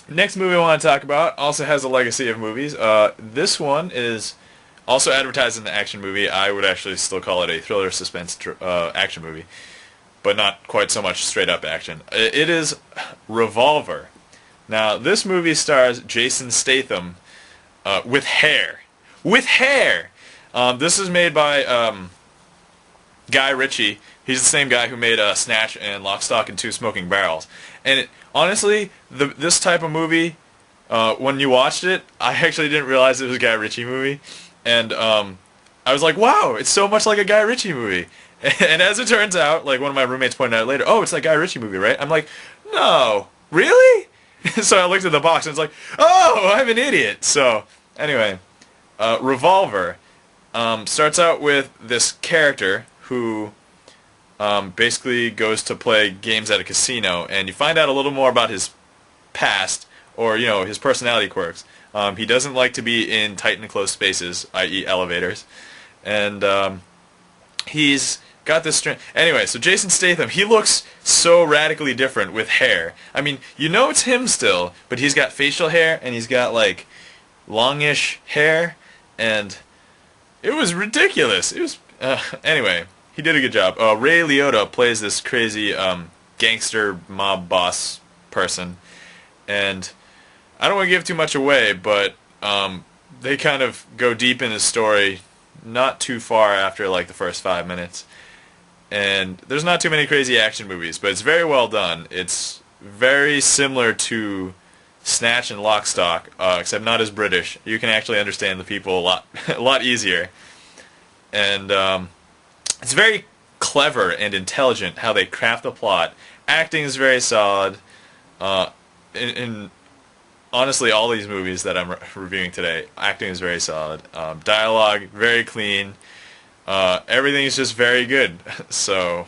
Next movie I want to talk about also has a legacy of movies. This one is also advertised as an action movie. I would actually still call it a thriller suspense action movie, but not quite so much straight up action. It is Revolver. Now, this movie stars Jason Statham with hair. With hair! This is made by Guy Ritchie. He's the same guy who made Snatch and Lock, Stock, and Two Smoking Barrels. And honestly, this type of movie, when you watched it, I actually didn't realize it was a Guy Ritchie movie. And I was like, wow, it's so much like a Guy Ritchie movie. And as it turns out, like one of my roommates pointed out later, oh, it's that Guy Ritchie movie, right? I'm like, no, really? So I looked at the box and it's like, oh, I'm an idiot. So anyway, Revolver starts out with this character who basically goes to play games at a casino, and you find out a little more about his past, or his personality quirks. He doesn't like to be in tight and closed spaces, i.e. elevators, and he's got this anyway, so Jason Statham, he looks so radically different with hair. I mean, it's him still, but he's got facial hair, and he's got, like, longish hair, and it was ridiculous. It was, anyway, he did a good job. Ray Liotta plays this crazy gangster mob boss person, and I don't want to give too much away, but they kind of go deep in his story not too far after, like, the first 5 minutes. And there's not too many crazy action movies, but it's very well done. It's very similar to Snatch and Lock, Stock, except not as British. You can actually understand the people a lot easier. And it's very clever and intelligent how they craft the plot. Acting is very solid. In honestly, all these movies that I'm reviewing today, acting is very solid. Dialogue, very clean. Everything is just very good. So,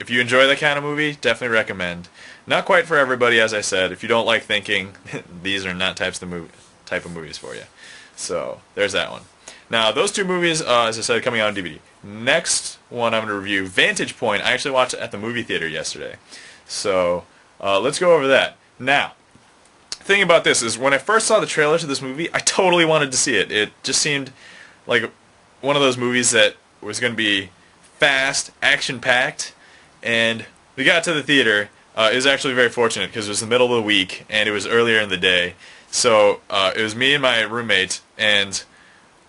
if you enjoy that kind of movie, definitely recommend. Not quite for everybody, as I said. If you don't like thinking, these are not type of movies for you. So, there's that one. Now, those two movies, as I said, coming out on DVD. Next one I'm going to review, Vantage Point. I actually watched it at the movie theater yesterday. So, let's go over that. Now, the thing about this is, when I first saw the trailer to this movie, I totally wanted to see it. It just seemed like one of those movies that was going to be fast, action-packed, and we got to the theater. It was actually very fortunate because it was the middle of the week, and it was earlier in the day. So, it was me and my roommate, and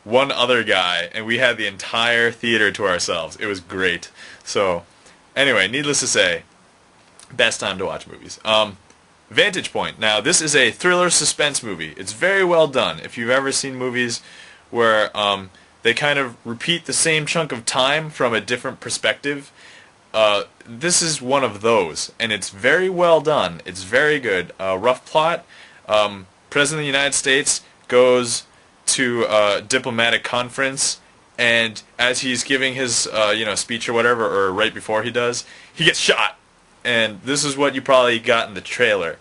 one other guy, and we had the entire theater to ourselves. It was great. So, anyway, needless to say, best time to watch movies. Vantage Point. Now, this is a thriller suspense movie. It's very well done. If you've ever seen movies where they kind of repeat the same chunk of time from a different perspective, this is one of those, and it's very well done. It's very good. Rough plot. President of the United States goes to a diplomatic conference, and as he's giving his speech or whatever, or right before he does, he gets shot. And this is what you probably got in the trailer.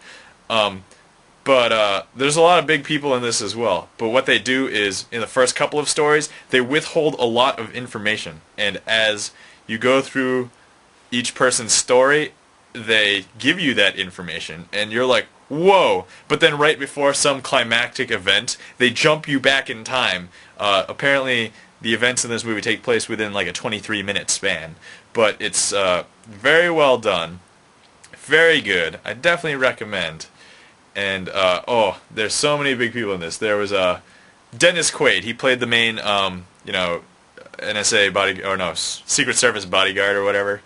But there's a lot of big people in this as well. But what they do is, in the first couple of stories, they withhold a lot of information. And as you go through each person's story, they give you that information. And you're like, whoa. But then right before some climactic event, they jump you back in time. Apparently, the events in this movie take place within like a 23-minute span. But it's very well done. Very good. I definitely recommend. And, there's so many big people in this. There was Dennis Quaid. He played the main, NSA Secret Service bodyguard or whatever.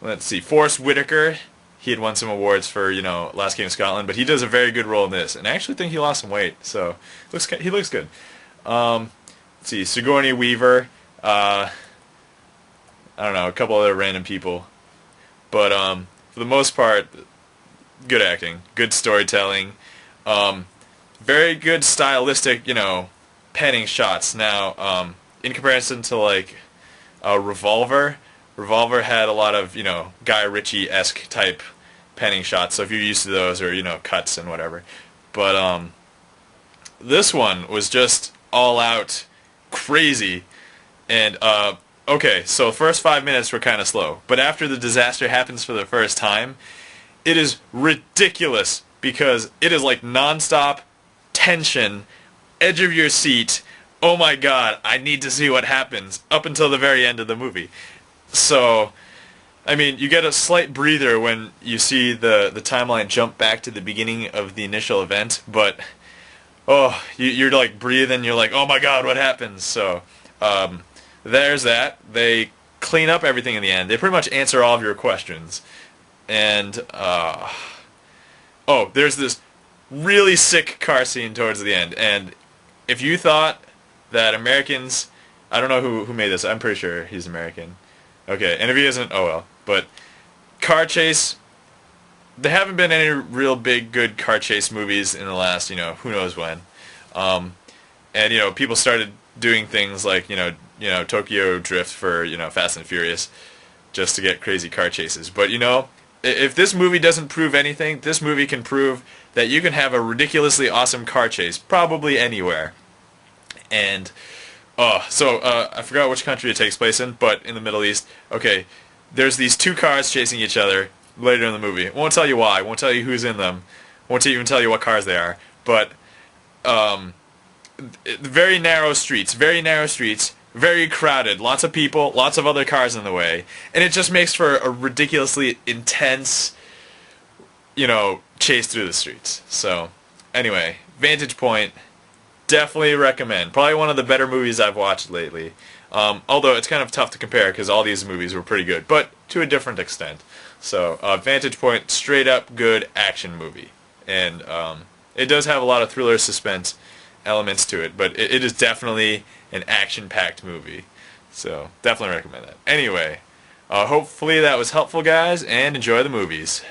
Let's see. Forrest Whitaker. He had won some awards for, Last King of Scotland. But he does a very good role in this. And I actually think he lost some weight. So, he looks good. Let's see. Sigourney Weaver. I don't know. A couple other random people. But, for the most part, good acting, good storytelling, very good stylistic, panning shots. Now, in comparison to like Revolver had a lot of Guy Ritchie-esque type panning shots. So if you're used to those, or cuts and whatever, but this one was just all out crazy. And okay, so the first 5 minutes were kind of slow, but after the disaster happens for the first time, it is ridiculous because it is like nonstop tension, edge of your seat. Oh my god, I need to see what happens up until the very end of the movie. So, I mean, you get a slight breather when you see the timeline jump back to the beginning of the initial event, but oh, you're like breathing, you're like, oh my god, what happens? So, there's that. They clean up everything in the end. They pretty much answer all of your questions. And, oh, there's this really sick car scene towards the end. And if you thought that Americans, I don't know who made this, I'm pretty sure he's American. Okay, and if he isn't, oh well. But car chase, there haven't been any real big good car chase movies in the last, who knows when. And people started doing things like, Tokyo Drift for, Fast and Furious just to get crazy car chases. But, if this movie doesn't prove anything, this movie can prove that you can have a ridiculously awesome car chase probably anywhere. And I forgot which country it takes place in, but in the Middle East. Okay, there's these two cars chasing each other later in the movie. Won't tell you why, won't tell you who's in them, won't even tell you what cars they are. But very narrow streets, very crowded, lots of people, lots of other cars in the way, and it just makes for a ridiculously intense, chase through the streets. So, anyway, Vantage Point, definitely recommend. Probably one of the better movies I've watched lately. Although it's kind of tough to compare because all these movies were pretty good, but to a different extent. So, Vantage Point, straight up good action movie. And it does have a lot of thriller suspense elements to it, but it is definitely an action-packed movie. So, definitely recommend that. Anyway, hopefully that was helpful, guys, and enjoy the movies.